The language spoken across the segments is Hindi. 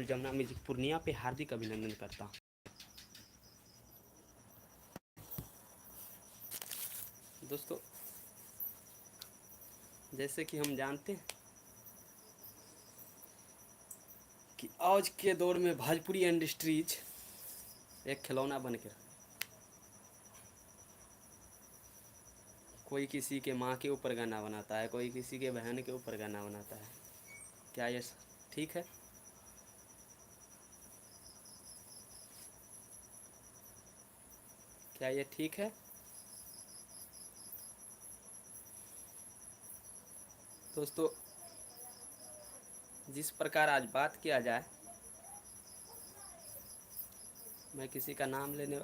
जमुना म्यूजिक पूर्णिया पे हार्दिक अभिनंदन करता हूँ। दोस्तों, जैसे कि हम जानते हैं कि आज के दौर में भोजपुरी इंडस्ट्रीज एक खिलौना बन के, कोई किसी के माँ के ऊपर गाना बनाता है, कोई किसी के बहन के ऊपर गाना बनाता है। क्या ये ठीक है? क्या ये ठीक है? दोस्तों, जिस प्रकार आज बात किया जाए, मैं किसी का नाम लेने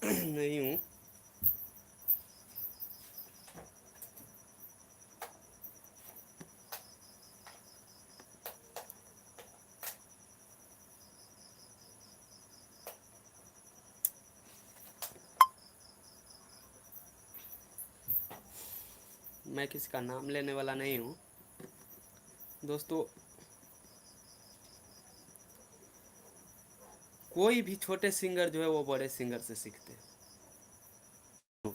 नहीं हूँ, मैं किसी का नाम लेने वाला नहीं हूँ। दोस्तों, कोई भी छोटे सिंगर जो है वो बड़े सिंगर से सीखते हैं।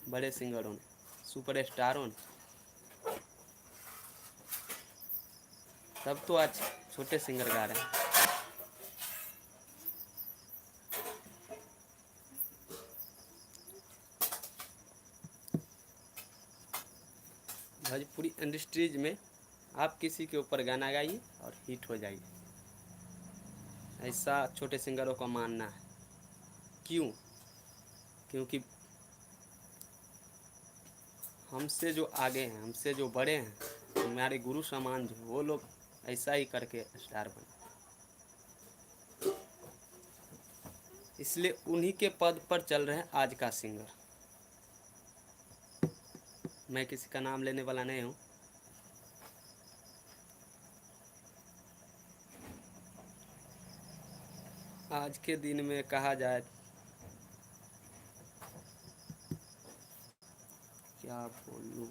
बड़े सिंगरों ने, सुपर स्टारों ने, तब तो आज छोटे सिंगर गा रहे हैं। भोजपुरी इंडस्ट्रीज में आप किसी के ऊपर गाना गाइए और हिट हो जाइए, ऐसा छोटे सिंगरों का मानना है। क्यों? क्योंकि हमसे जो आगे हैं, हमसे जो बड़े हैं, हमारे गुरु समान जो, वो लोग ऐसा ही करके स्टार बने, इसलिए उन्हीं के पद पर चल रहे हैं आज का सिंगर। मैं किसी का नाम लेने वाला नहीं हूँ। आज के दिन में कहा जाए, क्या बोलूं,